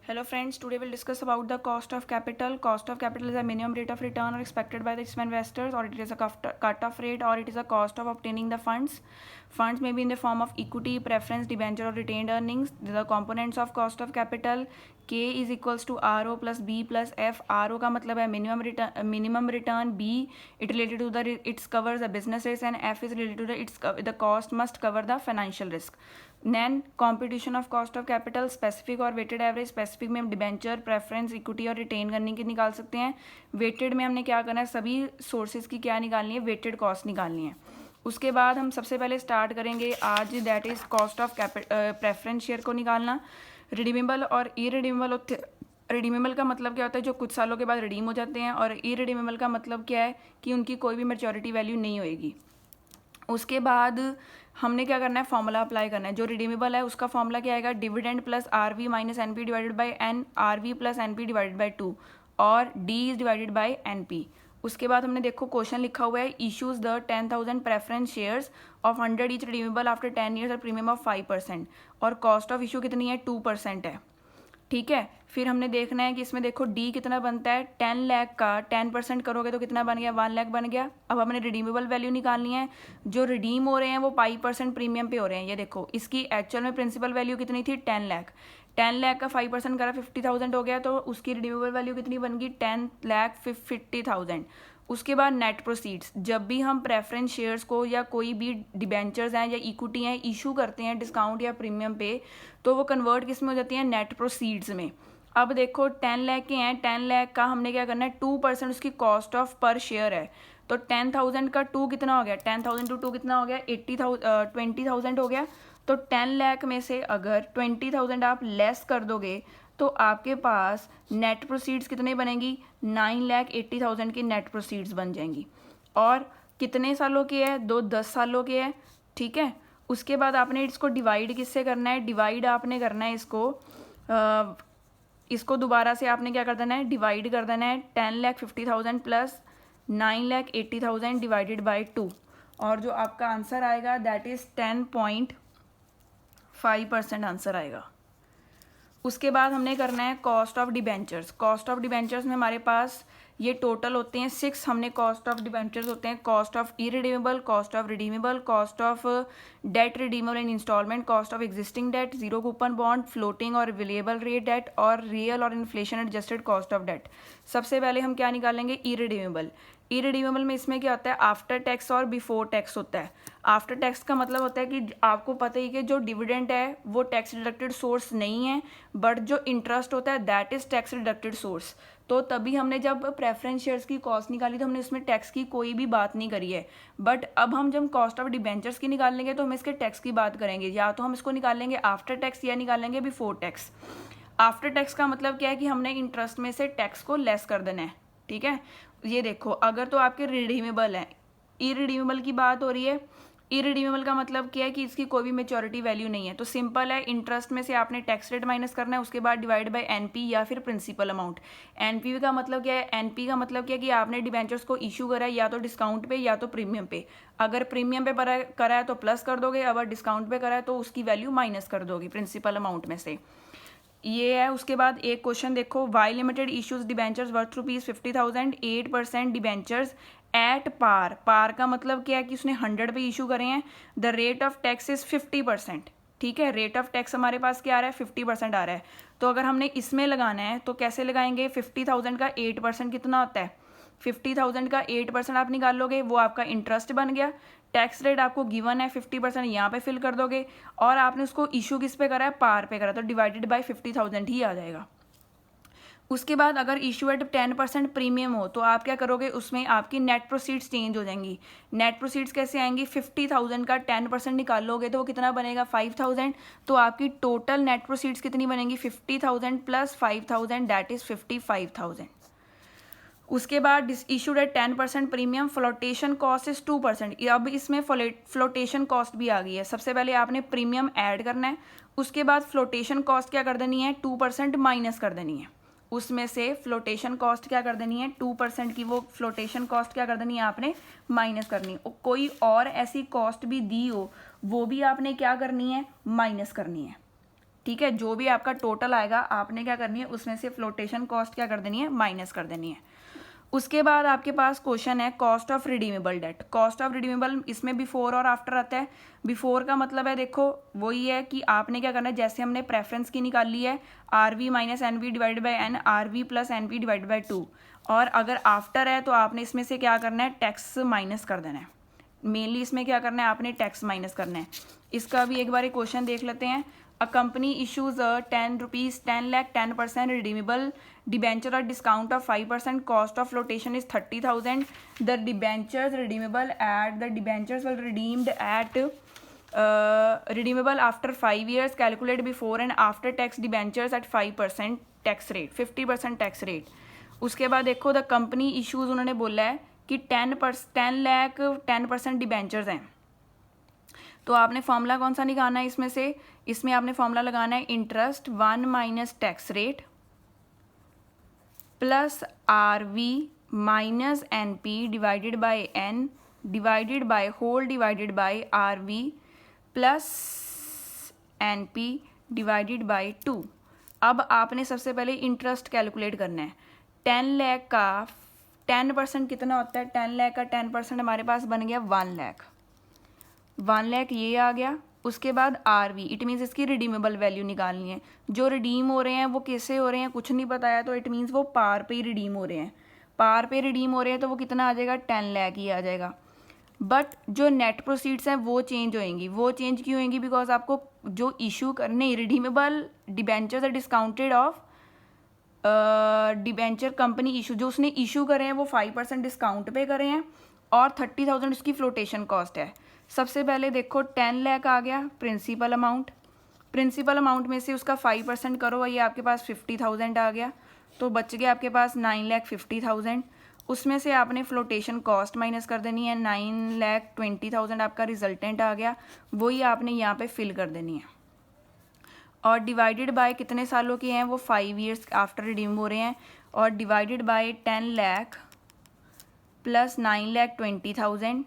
Hello friends, today we'll discuss about the cost of capital. Cost of capital is a minimum rate of return or expected by the investors, or it is a cut-off rate, or it is a cost of obtaining the funds. Funds may be in the form of equity, preference, debenture or retained earnings. The components of cost of capital, K is equals to RO plus B plus F. RO का मतलब है minimum return. B it related to the it covers the business risk, and F is related to the cost must cover the financial risk. Then competition of cost of capital, specific और weighted average. Specific में हम debenture, preference, equity और retain करने की निकाल सकते हैं. Weighted में हमने क्या करना है, सभी सोर्सेज की क्या निकालनी है, वेटेड कॉस्ट निकालनी है. उसके बाद हम सबसे पहले स्टार्ट करेंगे आज, that is cost of preference share को निकालना. रिडीमेबल और इरिडीमेबल. रिडीमेबल का मतलब क्या होता है, जो कुछ सालों के बाद रिडीम हो जाते हैं, और इरिडीमेबल का मतलब क्या है कि उनकी कोई भी मैच्योरिटी वैल्यू नहीं होएगी. उसके बाद हमने क्या करना है, फॉर्मूला अप्लाई करना है. जो रिडीमेबल है उसका फॉर्मूला क्या आएगा, dividend plus R V minus N P divided by N, R V plus N P divided by 2, और D is divided by N P. उसके बाद हमने देखो क्वेश्चन लिखा हुआ है, issues the 10,000 preference shares of 100 each redeemable after 10 years और premium of 5%, और कॉस्ट ऑफ इशू कितनी है, 2% है. ठीक है. फिर हमने देखना है कि इसमें देखो डी कितना बनता है, 10 लाख का 10% करोगे तो कितना बन गया, 1 लाख बन गया. अब हमने रिडीमेबल वैल्यू निकालनी है. जो रिडीम हो रहे हैं वो 5% प्रीमियम पे हो रहे हैं. ये देखो इसकी एक्चुअल में प्रिंसिपल वैल्यू कितनी थी, 10 लाख. 10 लाख का 5% करा 50,000 हो गया, तो उसकी रिडीमेबल वैल्यू कितनी बन गई, 10,50,000. उसके बाद नेट प्रोसीड्स. जब भी हम प्रेफरेंस शेयर्स को या कोई भी डिबेंचर्स हैं या इक्विटी हैं इशू करते हैं डिस्काउंट या प्रीमियम पे, तो वो कन्वर्ट किस में हो जाती हैं, नेट प्रोसीड्स में. अब देखो 10 लाख के हैं, 10 लाख का हमने क्या करना है, 2% उसकी कॉस्ट ऑफ पर शेयर है. तो 10,000 का 2 कितना हो गया, 10,000 टू 2 कितना हो गया, 20,000 हो गया. तो 10 लाख में से अगर 20,000 आप लेस कर दोगे तो आपके पास नेट प्रोसीड्स कितने बनेंगी, 9,80,000 की नेट प्रोसीड्स बन जाएंगी. और कितने सालों की है, 10 सालों की है. ठीक है. उसके बाद आपने इसको डिवाइड किससे करना है, डिवाइड आपने करना है इसको दोबारा से आपने क्या कर देना है, डिवाइड कर देना है. 10,50,000 प्लस 9,80,000 डिवाइडेड बाई 2, और जो आपका आंसर आएगा दैट इज 10.5% आंसर आएगा. उसके बाद हमने करना है cost of debentures. Cost of debentures में हमारे पास ये टोटल होते हैं 6. हमने कॉस्ट ऑफ डिबेंचर्स होते हैं, cost of irredeemable, cost of redeemable, cost of debt redeemable in instalment, cost of existing debt, zero coupon bond, floating और वेरिएबल रेट डेट, और रियल और inflation adjusted cost of debt. सबसे पहले हम क्या निकालेंगे, इरिडीमेबल. इरिडीमेबल में इसमें क्या होता है, आफ्टर टैक्स और बिफोर टैक्स होता है. आफ्टर टैक्स का मतलब होता है कि आपको पता ही कि जो डिविडेंड है वो टैक्स डिडक्टेड सोर्स नहीं है, बट जो इंटरेस्ट होता है that is tax deducted source. तो तभी हमने जब प्रेफरेंस शेयर्स की कॉस्ट निकाली तो हमने उसमें टैक्स की कोई भी बात नहीं करी है. बट अब हम जब कॉस्ट ऑफ डिबेंचर्स की निकाल लेंगे तो हम इसके टैक्स की बात करेंगे. या तो हम इसको निकालेंगे आफ्टर टैक्स या निकालेंगे बिफोर टैक्स. आफ्टर टैक्स का मतलब क्या है कि हमने इंटरेस्ट में से टैक्स को लेस कर देना है. ठीक है. ये देखो, अगर तो आपके रिडीमेबल हैं, इरिडीमेबल की बात हो रही है. इरिडीमेबल का मतलब क्या है कि इसकी कोई भी मेच्योरिटी वैल्यू नहीं है. तो सिंपल है, इंटरेस्ट में से आपने टैक्स रेट माइनस करना है, उसके बाद डिवाइड बाय एनपी या फिर प्रिंसिपल अमाउंट. एनपी का मतलब क्या है, एनपी का मतलब क्या है कि आपने डिबेंचर्स को इशू करा है या तो डिस्काउंट पे या तो प्रीमियम पे. अगर प्रीमियम पे करा है तो प्लस कर दोगे, अगर डिस्काउंट पे करा है तो उसकी वैल्यू माइनस कर दोगे प्रिंसिपल अमाउंट में से. ये है. उसके बाद एक क्वेश्चन देखो, Y limited issues debentures worth ₹50,000, 8% debentures at par. Par का मतलब क्या है कि उसने 100 पे इशू करे हैं. The rate of tax is 50%. ठीक है. रेट ऑफ टैक्स हमारे पास क्या आ रहा है, 50% आ रहा है. तो अगर हमने इसमें लगाना है तो कैसे लगाएंगे, 50,000 का 8% कितना होता है, 50,000 का 8% आप निकाल लोगे, वो आपका इंटरेस्ट बन गया. टैक्स रेट आपको गिवन है 50%, यहाँ पे फिल कर दोगे, और आपने उसको इशू किस पे करा है, पार पे करा, तो डिवाइडेड बाय 50,000 ही आ जाएगा. उसके बाद अगर इशू एट 10% प्रीमियम हो तो आप क्या करोगे, उसमें आपकी नेट प्रोसीड्स चेंज हो जाएंगी. नेट प्रोसीड्स कैसे आएंगी, 50,000 का 10% निकाल लोगे तो वो कितना बनेगा, 5,000. तो आपकी टोटल नेट प्रोसीड्स कितनी बनेंगी, 50,000 प्लस 5,000 दैट इज 55,000. उसके बाद issued at 10% premium, flotation cost is 2%. अब इसमें फ्लोटेशन कॉस्ट भी आ गई है. सबसे पहले आपने प्रीमियम ऐड करना है, उसके बाद फ्लोटेशन कॉस्ट क्या कर देनी है, 2% माइनस कर देनी है. उसमें से फ्लोटेशन कॉस्ट क्या कर देनी है, 2% की वो फ्लोटेशन कॉस्ट क्या कर देनी है आपने, माइनस करनी है. कोई और ऐसी कॉस्ट भी दी हो वो भी आपने क्या करनी है, माइनस करनी है. ठीक है, जो भी आपका टोटल आएगा आपने क्या करनी है, उसमें से फ्लोटेशन कॉस्ट क्या कर देनी है, माइनस कर देनी है। उसके बाद आपके पास क्वेश्चन है cost of redeemable debt. Cost of redeemable, इसमें बिफोर और आफ्टर आता है। बिफोर का मतलब है, देखो वही है कि आपने क्या करना है, जैसे हमने प्रेफरेंस की निकाल ली है R V minus N V divided by N, R V plus N V divided by 2, और अगर आफ्टर है तो आपने इसमें से क्या करना है, टैक्स माइनस कर देना है। मेनली इसमें क्या करना है, आपने टैक्स माइनस करना है। इसका भी एक बार क्वेश्चन देख लेते हैं। A company issues 10 rupees 10 lakh 10% redeemable debenture और discount of 5%, cost of flotation is 30,000, the debentures redeemable at the debentures will redeemed at redeemable after 5 years, calculate before and after tax debentures at 5% tax rate, 50% tax rate। उसके बाद देखो the company issues उन्होंने बोला है कि 10 lakh 10% debentures हैं, तो आपने फॉर्मूला कौन सा निकालना है इसमें से, इसमें आपने फॉर्मूला लगाना है interest 1 minus tax rate plus R V minus N P divided by N divided by whole divided by R V plus N P divided by 2। अब आपने सबसे पहले इंटरेस्ट कैलकुलेट करना है। 10 लाख का 10% कितना होता है, 10 लाख का 10% हमारे पास बन गया 1 लाख, 1 लाख ये आ गया। उसके बाद आर वी, इट मीन्स इसकी रिडीमेबल वैल्यू निकालनी है। जो रिडीम हो रहे हैं वो कैसे हो रहे हैं, कुछ नहीं बताया, तो इट मीन्स वो पार पे ही रिडीम हो रहे हैं। पार पे रिडीम हो रहे हैं तो वो कितना आ जाएगा, 10 लाख ही आ जाएगा। बट जो नेट प्रोसीड्स हैं वो चेंज होएंगी। वो चेंज क्यों होएंगी, बिकॉज आपको जो इशू करने, redeemable debentures are discounted of debenture company issue, जो उसने इशू करे हैं वो 5% डिस्काउंट पे करे हैं, और 30,000 उसकी फ्लोटेशन कॉस्ट है। सबसे पहले देखो 10 लाख आ गया प्रिंसिपल अमाउंट, प्रिंसिपल अमाउंट में से उसका 5% करो, ये आपके पास 50,000 आ गया, तो बच गया आपके पास 9,50,000। उसमें से आपने फ्लोटेशन कॉस्ट माइनस कर देनी है, 9,20,000 आपका रिजल्टेंट आ गया, वही आपने यहाँ पे फिल कर देनी है। और डिवाइडेड बाय कितने सालों के हैं, वो 5 ईयर्स आफ्टर रिडीम हो रहे हैं, और divided by 10 lakh plus 9,20,000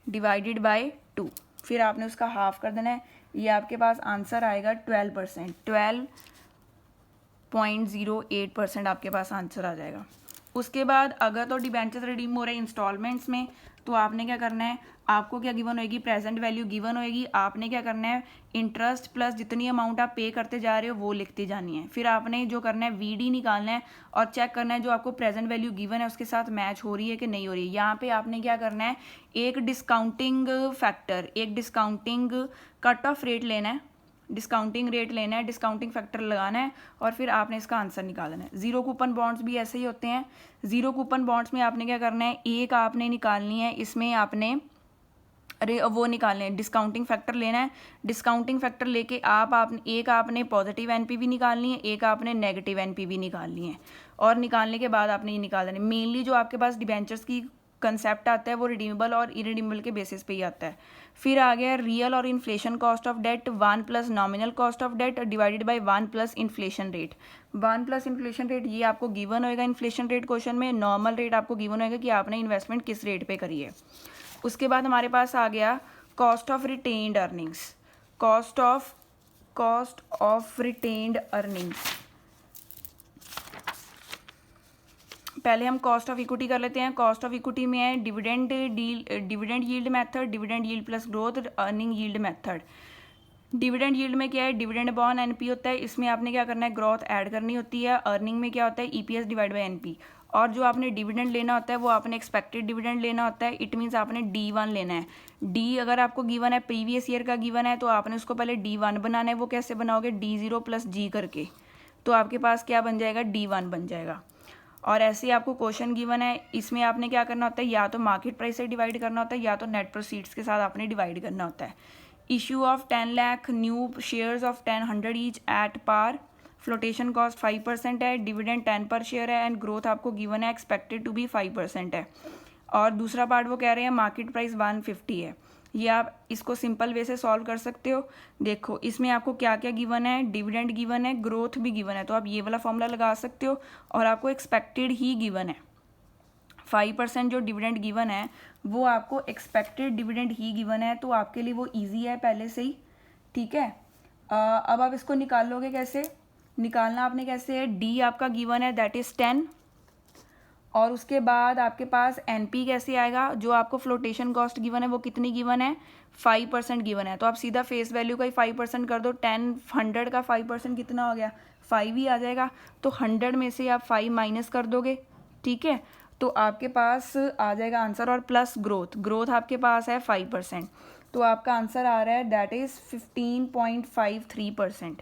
divided by 2, फिर आपने उसका हाफ कर देना है। ये आपके पास आंसर आएगा 12%, 12.08% आपके पास आंसर आ जाएगा। उसके बाद अगर तो डिबेंचर्स रिडीम हो रहे हैं इंस्टॉलमेंट्स में, तो आपने क्या करना है, आपको क्या गिवन होएगी, प्रेजेंट वैल्यू गिवन होएगी, आपने क्या करना है, इंटरेस्ट प्लस जितनी अमाउंट आप पे करते जा रहे हो वो लिखती जानी है। फिर आपने जो करना है वीडी निकालना है और चेक करना है जो आपको प्रेजेंट वैल्यू गिवन है उसके साथ मैच हो रही है कि नहीं हो रही है। यहाँ पे आपने क्या करना है, एक डिस्काउंटिंग फैक्टर, एक डिस्काउंटिंग कट ऑफ रेट लेना है, डिस्काउंटिंग रेट लेना है, डिस्काउंटिंग फैक्टर लगाना है, और फिर आपने इसका आंसर निकालना है। जीरो कूपन बॉन्ड्स भी ऐसे ही होते हैं। जीरो कूपन बॉन्ड्स में आपने क्या करना है, एक आपने निकालनी है, इसमें आपने वो निकालने हैं, डिस्काउंटिंग फैक्टर लेना है। डिस्काउंटिंग फैक्टर लेके आपने एक आपने पॉजिटिव एनपीवी निकालनी है, एक आपने नेगेटिव एनपीवी निकालनी है, और निकालने के बाद आपने ये निकाल देना है। मेनली जो आपके पास डिबेंचर्स की कंसेप्ट आता है वो रिडीमेबल और इरिडीमेबल के बेसिस पे ही आता है। फिर आ गया रियल और inflation cost of debt, 1 plus nominal cost of debt divided by 1 plus inflation rate. 1 plus inflation rate ये आपको गिवन होएगा इन्फ्लेशन रेट क्वेश्चन में, नॉर्मल रेट आपको गिवन होएगा कि आपने इन्वेस्टमेंट किस रेट पे करी है। उसके बाद हमारे पास आ गया cost of retained earnings, cost of retained earnings. पहले हम कॉस्ट ऑफ इक्विटी कर लेते हैं। कॉस्ट ऑफ इक्विटी में है dividend yield method, dividend yield plus growth, earning yield method. Dividend yield में क्या है, डिविडेंड अपॉन एनपी होता है, इसमें आपने क्या करना है, ग्रोथ ऐड करनी होती है। अर्निंग में क्या होता है, ईपीएस डिवाइड बाय एनपी, और जो आपने डिविडेंड लेना होता है वो आपने एक्सपेक्टेड डिविडेंड लेना होता है। इट मीन्स आपने D1 लेना है। डी अगर आपको गिवन है, प्रीवियस ईयर का गिवन है, तो आपने उसको पहले D1 बनाना है। वो कैसे बनाओगे, D0 प्लस G करके, तो आपके पास क्या बन जाएगा, D1 बन जाएगा। और ऐसे ही आपको क्वेश्चन गिवन है, इसमें आपने क्या करना होता है, या तो मार्केट प्राइस से डिवाइड करना होता है, या तो नेट प्रोसीड्स के साथ आपने डिवाइड करना होता है। Issue of 10 lakh new shares of 100 each at par, flotation cost 5% है, डिविडेंड 10 पर शेयर है, एंड ग्रोथ आपको गिवन है एक्सपेक्टेड टू बी 5% है। और दूसरा पार्ट वो कह रहे हैं मार्केट प्राइस 150 है। ये आप इसको सिंपल वे से सॉल्व कर सकते हो। देखो इसमें आपको क्या क्या गिवन है, डिविडेंड गिवन है, ग्रोथ भी गिवन है, तो आप ये वाला फॉर्मूला लगा सकते हो, और आपको एक्सपेक्टेड ही गिवन है। 5% जो डिविडेंड गिवन है वो आपको एक्सपेक्टेड डिविडेंड ही गिवन है, तो आपके लिए वो ईजी है पहले से ही, ठीक है। अब आप इसको निकाल लोगे कैसे, निकालना आपने कैसे है, डी आपका गिवन है दैट इज़ 10, और उसके बाद आपके पास एनपी कैसे आएगा, जो आपको फ्लोटेशन कॉस्ट गिवन है वो कितनी गिवन है, 5% गिवन है, तो आप सीधा फेस वैल्यू का ही 5% कर दो, 100 का 5% कितना हो गया, 5 ही आ जाएगा, तो 100 में से आप 5 माइनस कर दोगे, ठीक है, तो आपके पास आ जाएगा आंसर, और प्लस ग्रोथ, ग्रोथ आपके पास है 5%, तो आपका आंसर आ रहा है दैट इज़ 15.53%।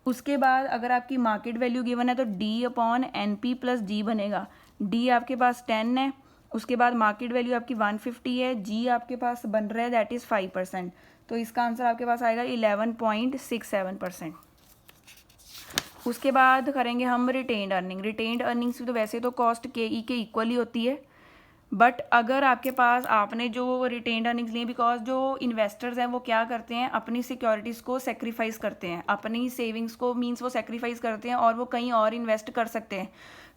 उसके बाद अगर आपकी मार्केट वैल्यू गिवन है तो D upon N P plus G बनेगा, डी आपके पास 10 है, उसके बाद मार्केट वैल्यू आपकी 150 है, जी आपके पास बन रहा है दैट इज़ 5%, तो इसका आंसर आपके पास आएगा 11.67%। उसके बाद करेंगे हम रिटेन्ड अर्निंग, रिटेन्ड अर्निंग्स तो वैसे तो कॉस्ट के ई के इक्वल ही होती है, बट अगर आपके पास आपने जो रिटेन्ड अर्निंग्स लिए, बिकॉज जो इन्वेस्टर्स हैं वो क्या करते हैं, अपनी सिक्योरिटीज़ को सेक्रीफाइस करते हैं, अपनी सेविंग्स को मींस वो सेक्रीफाइस करते हैं और वो कहीं और इन्वेस्ट कर सकते हैं,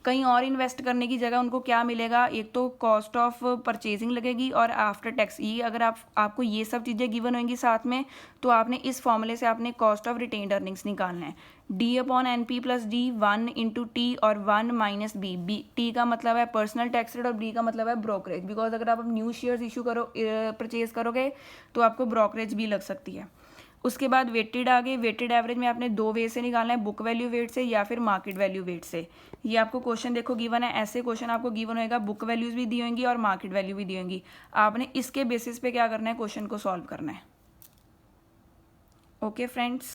कहीं और इन्वेस्ट करने की जगह उनको क्या मिलेगा, एक तो कॉस्ट ऑफ परचेजिंग लगेगी और आफ्टर टैक्स, ये अगर आपको ये सब चीज़ें गिवन होंगी साथ में, तो आपने इस फॉर्मूले से आपने कॉस्ट ऑफ रिटेन्ड अर्निंग्स निकालना है, D upon N P plus D, 1 into T और 1 माइनस बी, बी टी का मतलब है पर्सनल टैक्स रेट और बी का मतलब है ब्रोकरेज, बिकॉज अगर आप न्यू शेयर्स इशू परचेज करोगे तो आपको ब्रोकरेज भी लग सकती है। उसके बाद वेटेड आ गए, वेटेड एवरेज में आपने दो वे से निकालना है, बुक वैल्यू वेट से या फिर मार्केट वैल्यू वेट से। ये आपको क्वेश्चन देखो गिवन है, ऐसे क्वेश्चन आपको गिवन होएगा, बुक वैल्यूज भी दी होंगी और मार्केट वैल्यू भी दी होंगी, आपने इसके बेसिस पे क्या करना है, क्वेश्चन को सॉल्व करना है। Okay friends.